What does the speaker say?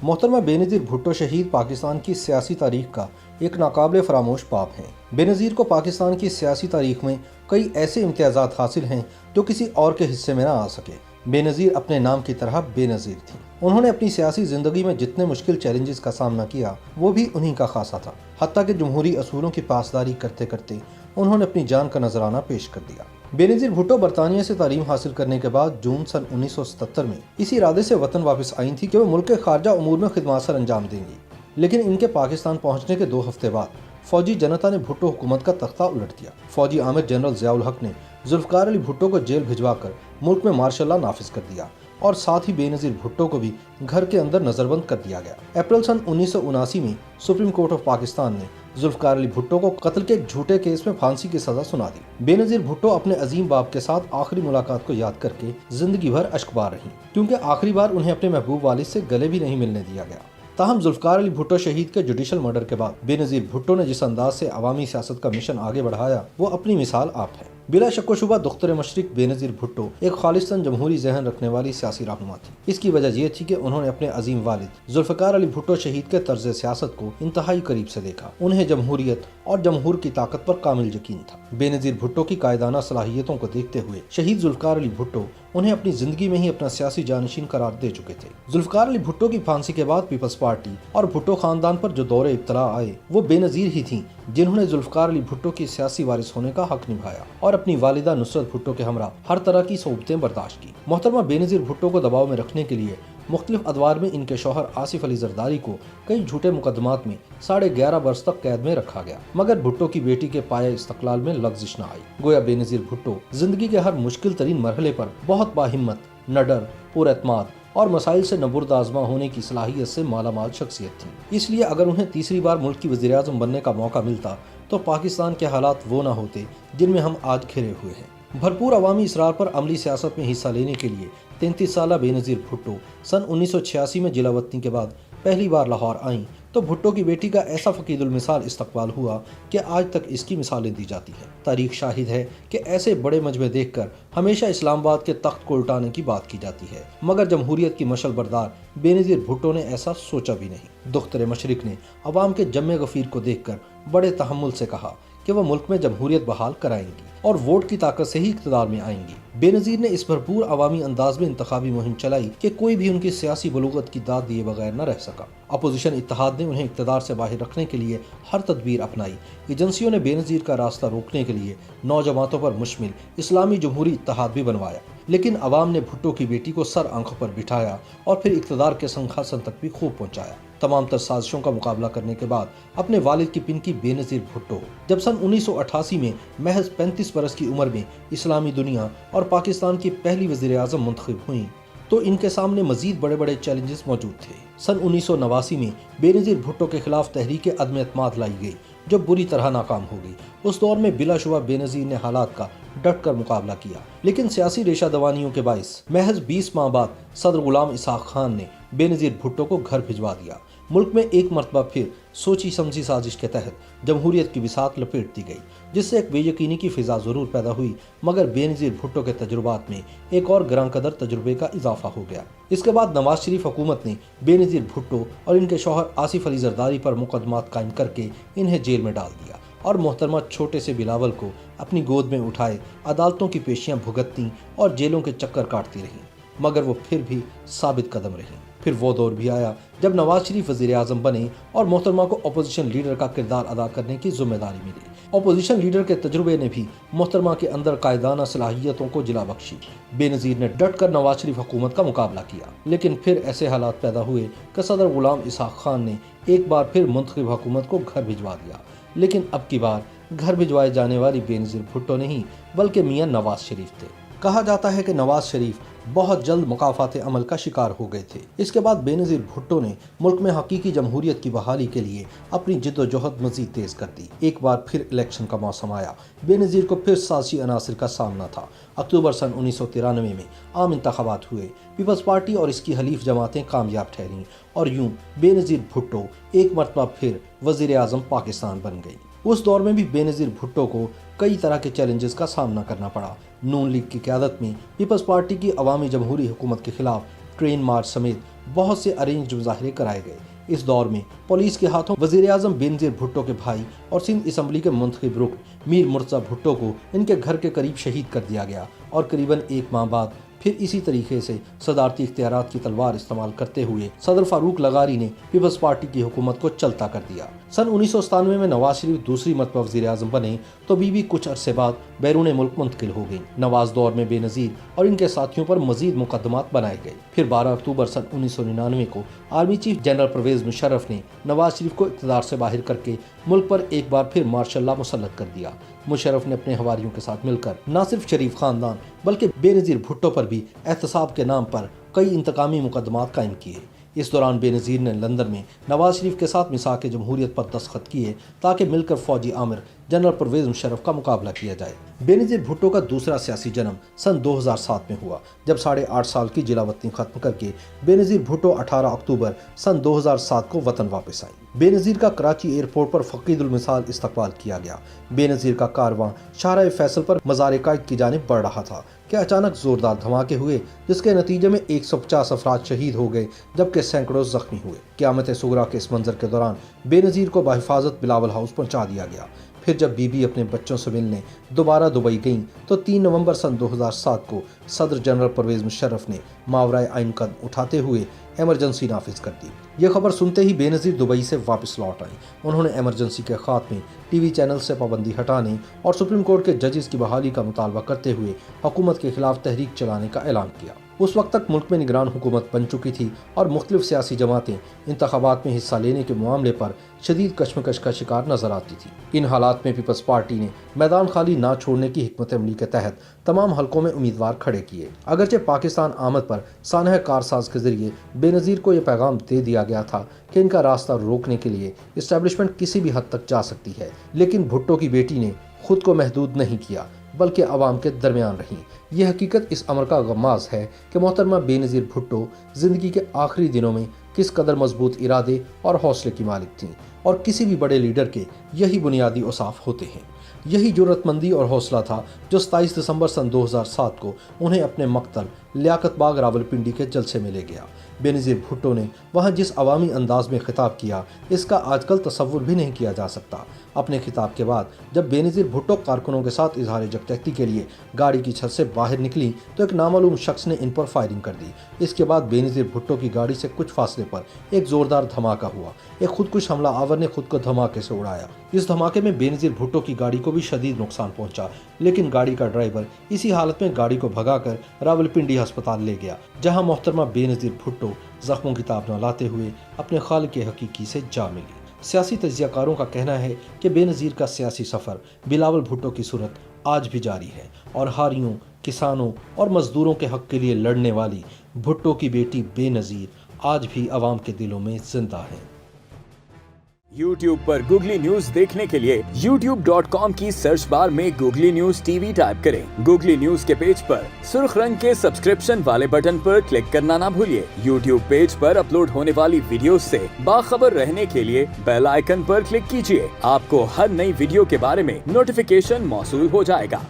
मोहतरमा बेनज़ीर भुट्टो शहीद पाकिस्तान की सियासी तारीख का एक नाकाबिल फरामोश बाब हैं। बेनज़ीर को पाकिस्तान की सियासी तारीख में कई ऐसे इम्तियाज़ात हासिल हैं जो किसी और के हिस्से में न आ सके। बेनज़ीर अपने नाम की तरह बेनज़ीर थी। उन्होंने अपनी सियासी ज़िंदगी में जितने मुश्किल चैलेंजेस का सामना किया वो भी उन्हीं का खासा था। हत्ता कि जमहूरी असूलों की पासदारी करते करते उन्होंने अपनी जान का नजराना पेश कर दिया। बेनज़ीर भुट्टो बरतानिया से तालीम हासिल करने के बाद जून सन 1977 में इस इरादे से वतन वापस आई थी कि वो मुल्क के खारजा उमूर में खिदमत सर अंजाम देंगी। लेकिन इनके पाकिस्तान पहुंचने के 2 हफ्ते बाद फौजी जनता ने भुट्टो हुकूमत का तख्ता उलट दिया। फौजी आमिर जनरल ज़ियाउल हक ने जुल्फ़िकार अली भुट्टो को जेल भिजवाकर मुल्क में मार्शल लॉ नाफिज कर दिया और साथ ही बेनज़ीर भुट्टो को भी घर के अंदर नजरबंद कर दिया गया। अप्रैल सन 1979 में सुप्रीम कोर्ट ऑफ पाकिस्तान ने जुल्फ़िकार अली भुट्टो को कत्ल के एक झूठे केस में फांसी की सजा सुना दी। बेनज़ीर भुट्टो अपने अजीम बाप के साथ आखिरी मुलाकात को याद करके जिंदगी भर अश्कबार रही, क्योंकि आखिरी बार उन्हें अपने महबूब वालिद से गले भी नहीं मिलने दिया गया। ताहम जुल्फ़िकार अली भुट्टो शहीद के जुडिशल मर्डर के बाद बेनज़ीर भुट्टो ने जिस अंदाज से अवामी सियासत का मिशन आगे बढ़ाया वो अपनी मिसाल आप है। बिला शक व शुबा दुख्तर मशरिक बेनज़ीर भुट्टो एक खालिस्तान जमहूरी जहन रखने वाली सियासी रहनुमा थी। इसकी वजह यह थी कि उन्होंने अपने अजीम वालिद जुल्फ़िकार अली भुट्टो शहीद के तर्ज सियासत को इंतहाई करीब से देखा। उन्हें जमहूरियत और जमहूर की ताकत पर कामिल यकीन था। बेनज़ीर भुट्टो की कायदाना सलाहियतों को देखते हुए शहीद जुल्फ़िकार अली भुट्टो उन्हें अपनी जिंदगी में ही अपना सियासी जानशीन करार दे चुके थे। जुल्फ़िकार अली भुट्टो की फांसी के बाद पीपल्स पार्टी और भुट्टो खानदान पर जो दौरे इब्तला आए वो बेनज़ीर ही थी जिन्होंने जुल्फ़िकार अली भुट्टो की सियासी वारिस होने का हक निभाया और अपनी वालिदा नुसरत भुट्टो के हमरा हर तरह की सोबतें बर्दाश्त की। मोहतरमा बेनज़ीर भुट्टो को दबाव में रखने के लिए मुख्तलिफ अदवार में इनके शौहर आसिफ अली जरदारी को कई झूठे मुकदमात में 11.5 बरस तक कैद में रखा गया, मगर भुट्टो की बेटी के पाया इस्तक़लाल में लग़ज़िश न आई। गोया बेनज़ीर भुट्टो जिंदगी के हर मुश्किल तरीन मरहले पर बहुत बाहिम्मत, नडर, पुरएतमाद और मसाइल से नबुर्द आज़मा होने की सलाहियत से मालामाल शख्सियत थी। इसलिए अगर उन्हें तीसरी बार मुल्क की वज़ीर आज़म बनने का मौका मिलता तो पाकिस्तान के हालात वो न होते जिनमें हम आज घिरे हुए हैं। भरपूर अवामी इसरार पर अमली सियासत में हिस्सा लेने के लिए 33 साला बेनज़ीर भुट्टो सन 1986 में जिला वतनी के बाद पहली बार लाहौर आईं तो भुट्टो की बेटी का ऐसा फ़कीदुल मिसाल इस्तकबाल हुआ कि आज तक इसकी मिसालें दी जाती हैं। तारीख शाहिद है कि ऐसे बड़े मजमे देखकर हमेशा इस्लामाबाद के तख्त को उल्टाने की बात की जाती है, मगर जमहूरियत की मशल बरदार बेनज़ीर भुट्टो ने ऐसा सोचा भी नहीं। दुख्तर मशरिक ने अवाम के जम्मे गफ़ीर को देखकर बड़े तहम्मुल से कहा कि वह मुल्क में जमहूरियत बहाल कराएंगी और वोट की ताकत से ही इक़्तिदार में आएंगी। बेनज़ीर ने इस भरपूर अवामी अंदाज में इंतखाबी मुहिम चलाई कि कोई भी उनकी सियासी बलूगत की दाद दिए बगैर न रह सका। अपोजिशन इत्तेहाद ने उन्हें इक़्तिदार से बाहर रखने के लिए हर तदबीर अपनाई। एजेंसियों ने बेनज़ीर का रास्ता रोकने के लिए 9 जमातों पर मुश्तमिल इस्लामी जमहूरी इत्तेहाद भी बनवाया, लेकिन अवाम ने भुट्टो की बेटी को सर आंखों पर बिठाया और फिर इक़्तिदार के संघासन तक भी खूब पहुँचाया। तमाम तर साजिशों का मुकाबला करने के बाद अपने वालिद की पिनकी बेनज़ीर भुट्टो जब सन 1988 में महज 35 बरस की उम्र में इस्लामी दुनिया और पाकिस्तान की पहली वज़ीर आज़म मुंतखब हुई तो इनके सामने मजीद बड़े बड़े चैलेंजेस मौजूद थे। सन 1989 में बेनज़ीर भुट्टो के खिलाफ तहरीक अदम एतमाद लाई गई जो बुरी तरह नाकाम हो गई। उस दौर में बिलाशुबा बेनज़ीर ने हालात का डट कर मुकाबला किया, लेकिन सियासी रेशा दवानियों के बाइस महज 20 माह बाद सदर गुलाम इसहाक खान ने बेनज़ीर भुट्टो को घर भिजवा दिया। मुल्क में एक मरतबा फिर सोची समझी साजिश के तहत जमहूरियत की बिसात लपेट दी गई, जिससे एक बेयकीनी की फिजा ज़रूर पैदा हुई, मगर बेनज़ीर भुट्टो के तजुर्बात में एक और ग्रां कदर तजुर्बे का इजाफा हो गया। इसके बाद नवाज शरीफ हुकूमत ने बेनज़ीर भुट्टो और इनके शौहर आसिफ अली जरदारी पर मुकदमात कायम करके इन्हें जेल में डाल दिया और मोहतरमा छोटे से बिलावल को अपनी गोद में उठाए अदालतों की पेशियां भुगतती और जेलों के चक्कर काटती रहीं, मगर वो फिर भी साबित कदम रही। फिर वो दौर भी आया जब नवाज शरीफ वज़ीर आज़म बने और मोहतरमा को अपोजिशन लीडर का किरदार अदा करने की जिम्मेदारी मिली। अपोजिशन लीडर के तजुर्बे ने भी मोहतरमा के अंदर कायदाना सलाहियतों को जिला बख्शी। बेनज़ीर ने डट कर नवाज शरीफ हुकूमत का मुकाबला किया, लेकिन फिर ऐसे हालात पैदा हुए कि सदर गुलाम इसहाक खान ने एक बार फिर मुंतखब हुकूमत को घर भिजवा दिया, लेकिन अब की बार घर भिजवाए जाने वाली बेनज़ीर भुट्टो नहीं बल्कि मियाँ नवाज शरीफ थे। कहा जाता है कि नवाज शरीफ बहुत जल्द मुकाफात अमल का शिकार हो गए थे। इसके बाद बेनज़ीर भुट्टो ने मुल्क में हकीकी जमहूरियत की बहाली के लिए अपनी जिद्दोजहद मजीद तेज कर दी। एक बार फिर इलेक्शन का मौसम आया। बेनज़ीर को फिर सियासी अनासिर का सामना था। अक्टूबर सन 1993 में आम इंतखाबात हुए। पीपल्स पार्टी और इसकी हलीफ जमातें कामयाब ठहरीं और यूं बेनज़ीर भुट्टो एक मरतबा फिर वज़ीर आज़म पाकिस्तान बन गई। उस दौर में भी बेनज़ीर भुट्टो को कई तरह के चैलेंजेस का सामना करना पड़ा। नून लीग की क़यादत में पीपल्स पार्टी की अवामी जमहूरी हुकूमत के खिलाफ ट्रेन मार्च समेत बहुत से अरेंज्ड मुजाहरे कराए गए। इस दौर में पुलिस के हाथों वजीर आजम बेनजीर भुट्टो के भाई और सिंध असम्बली के मुंतखब रुकन मीर मुर्तज़ा भुट्टो को इनके घर के करीब शहीद कर दिया गया और करीबन एक माह बाद फिर इसी तरीके से सदारती इख्तियारात की तलवार इस्तेमाल करते हुए सदर फारूक लगारी ने पीपल्स पार्टी की हुकूमत को चलता कर दिया। सन 1997 में नवाज शरीफ दूसरी मरतबा वज़ीर आज़म बने तो बीबी कुछ अरसे बाद बैरून मुल्क मुंतकिल हो गई। नवाज दौर में बेनज़ीर और इनके साथियों पर मजीद मुकदमात बनाए गए। फिर 12 अक्टूबर सन 1999 को army chief general Pervez Musharraf ने नवाज शरीफ को इक़्तिदार से बाहर करके मुल्क पर एक बार फिर मार्शल लॉ मुसल्लत कर दिया। मुशर्रफ ने अपने हवारियों के साथ मिलकर न सिर्फ शरीफ खानदान बल्कि बेनज़ीर भुट्टो पर भी एहतसाब के नाम पर कई इंतकामी मुकदमात कायम किए। इस दौरान बेनज़ीर ने लंदन में नवाज शरीफ के साथ मिसाक जमहूरियत पर दस्तखत किए ताकि मिलकर फौजी आमिर जनरल परवेज मुशर्रफ का मुकाबला किया जाए। बेनज़ीर भुट्टो का दूसरा सियासी जन्म सन 2007 में हुआ, जब 8.5 साल की जिलावतनी खत्म करके बेनज़ीर भुट्टो 18 अक्टूबर सन 2007 को वतन वापस आई। बेनज़ीर का कराची एयरपोर्ट पर फ़कीदुल मिसाल इस्तकबाल किया गया। बेनज़ीर का कारवां शाहराह फैसल पर मज़ार कायद की जानिब बढ़ रहा था कि अचानक जोरदार धमाके हुए, जिसके नतीजे में 150 अफराद शहीद हो गए जबकि सैकड़ों जख्मी हुए। क़यामत सुगरा के इस मंजर के दौरान बेनज़ीर को बहिफाजत बिलावल हाउस पहुंचा दिया गया। फिर जब बीबी अपने बच्चों से मिलने दोबारा दुबई गईं तो 3 नवंबर सन 2007 को सदर जनरल परवेज मुशर्रफ ने मावराए आइन कदम उठाते हुए एमरजेंसी नाफिज कर दी। यह खबर सुनते ही बेनज़ीर दुबई से वापस लौट आए। उन्होंने एमरजेंसी के खात्मे, टीवी चैनल से पाबंदी हटाने और सुप्रीम कोर्ट के जजेस की बहाली का मुतालबा करते हुए हुकूमत के खिलाफ तहरीक चलाने का ऐलान किया। उस वक्त तक मुल्क में निगरान हुकूमत बन चुकी थी और मुख्तलिफ सियासी जमातें इंतखाबात में हिस्सा लेने के मामले पर शदीद कशमकश का शिकार नजर आती थी। इन हालात में पीपल्स पार्टी ने मैदान खाली ना छोड़ने की हिकमत अमली के तहत तमाम हलकों में उम्मीदवार खड़े किए। अगरचे पाकिस्तान आमद पर सानह कारसाज के जरिए बेनज़ीर को यह पैगाम दे दिया गया था कि इनका रास्ता रोकने के लिए इस्टेब्लिशमेंट किसी भी हद तक जा सकती है, लेकिन भुट्टो की बेटी ने खुद को महदूद नहीं किया बल्कि अवाम के दरमियान रही। यह हकीकत इस अमर का गमाज है कि मोहतरमा बेनज़ीर भुट्टो ज़िंदगी के आखिरी दिनों में किस कदर मजबूत इरादे और हौसले की मालिक थीं, और किसी भी बड़े लीडर के यही बुनियादी औसाफ होते हैं। यही जुर्रतमंदी और हौसला था जो 27 दिसंबर सन 2007 को उन्हें अपने मक्तल लियाकत बाग रावलपिंडी के जलसे में ले गया। बेनज़ीर भुट्टो ने वहाँ जिस अवामी अंदाज में खिताब किया, इसका आजकल तसव्वुर भी नहीं किया जा सकता। अपने खिताब के बाद जब बेनज़ीर भुट्टो कारकुनों के साथ इजहार यकजहती के लिए गाड़ी की छत से बाहर निकली तो एक नामालूम शख्स ने इन पर फायरिंग कर दी। इसके बाद बेनज़ीर भुट्टो की गाड़ी से कुछ फासले पर एक जोरदार धमाका हुआ। एक खुदकुश हमला आवर ने खुद को धमाके से उड़ाया। इस धमाके में बेनज़ीर भुट्टो की गाड़ी को भी शदीद नुकसान पहुंचा, लेकिन गाड़ी का ड्राइवर इसी हालत में गाड़ी को भगाकर रावलपिंडी अस्पताल ले गया, जहां मोहतरमा बेनज़ीर भुट्टो जख्मों की ताब न लाते हुए अपने खालिक के हकीकी से जा मिली। सियासी तज्जियाकारों का कहना है कि बेनज़ीर का सियासी सफ़र बिलावल भुट्टो की सूरत आज भी जारी है और हारियों, किसानों और मजदूरों के हक के लिए लड़ने वाली भुट्टो की बेटी बेनज़ीर आज भी अवाम के दिलों में जिंदा है। YouTube पर गूगली न्यूज देखने के लिए youtube.com की सर्च बार में गूगली न्यूज टीवी टाइप करें। गूगली न्यूज के पेज पर सुर्ख रंग के सब्सक्रिप्शन वाले बटन पर क्लिक करना ना भूलिए। YouTube पेज पर अपलोड होने वाली वीडियोस से बाखबर रहने के लिए बेल आइकन पर क्लिक कीजिए। आपको हर नई वीडियो के बारे में नोटिफिकेशन मौसूल हो जाएगा।